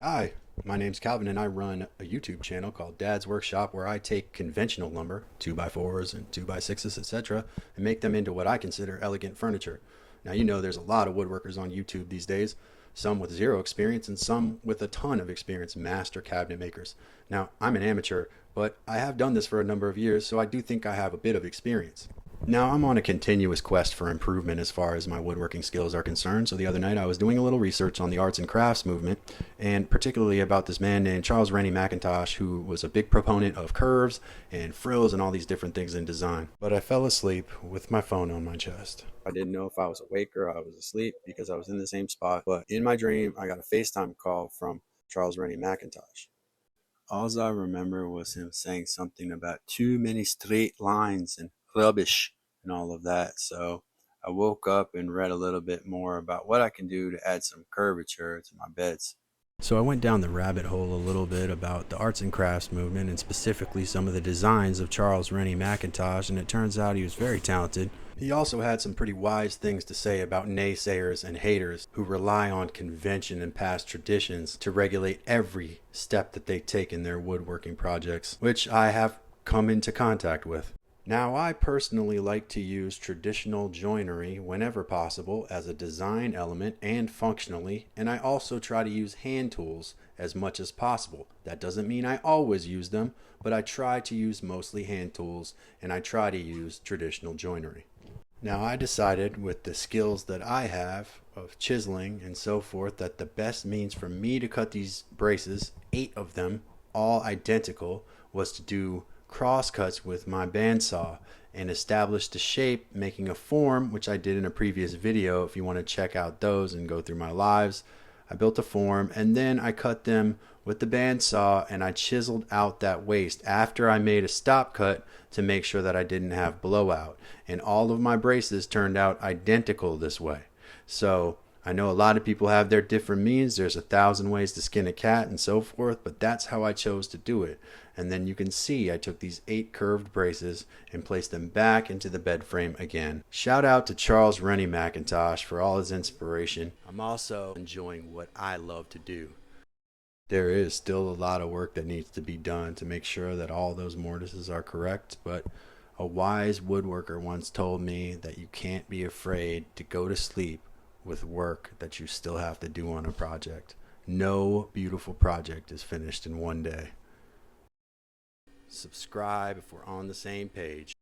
Hi, my name's Calvin and I run a YouTube channel called Dad's Workshop where I take conventional lumber, 2x4s and 2x6s, etc., and make them into what I consider elegant furniture. Now, you know there's a lot of woodworkers on YouTube these days, some with zero experience and some with a ton of experience, master cabinet makers. Now, I'm an amateur, but I have done this for a number of years, so I do think I have a bit of experience. Now, I'm on a continuous quest for improvement as far as my woodworking skills are concerned. So, the other night I was doing a little research on the arts and crafts movement, and particularly about this man named Charles Rennie McIntosh, who was a big proponent of curves and frills and all these different things in design. But I fell asleep with my phone on my chest. I didn't know if I was awake or I was asleep because I was in the same spot. But in my dream, I got a FaceTime call from Charles Rennie McIntosh. All I remember was him saying something about too many straight lines and rubbish and all of that. So I woke up and read a little bit more about what I can do to add some curvature to my beds. So I went down the rabbit hole a little bit about the arts and crafts movement and specifically some of the designs of Charles Rennie McIntosh, and it turns out he was very talented. He also had some pretty wise things to say about naysayers and haters who rely on convention and past traditions to regulate every step that they take in their woodworking projects, which I have come into contact with. Now, I personally like to use traditional joinery whenever possible as a design element and functionally, and I also try to use hand tools as much as possible. That doesn't mean I always use them, but I try to use mostly hand tools and I try to use traditional joinery. Now, I decided with the skills that I have of chiseling and so forth that the best means for me to cut these braces, 8 of them, all identical, was to do cross cuts with my bandsaw and establish the shape, making a form, which I did in a previous video. If you want to check out those and go through my lives, I built a form and then I cut them with the bandsaw and I chiseled out that waste after I made a stop cut to make sure that I didn't have blowout. And all of my braces turned out identical this way. So I know a lot of people have their different means. There's 1,000 ways to skin a cat and so forth, but that's how I chose to do it. And then you can see I took these 8 curved braces and placed them back into the bed frame again. Shout out to Charles Rennie McIntosh for all his inspiration. I'm also enjoying what I love to do. There is still a lot of work that needs to be done to make sure that all those mortises are correct, but a wise woodworker once told me that you can't be afraid to go to sleep with work that you still have to do on a project. No beautiful project is finished in one day. Subscribe if we're on the same page.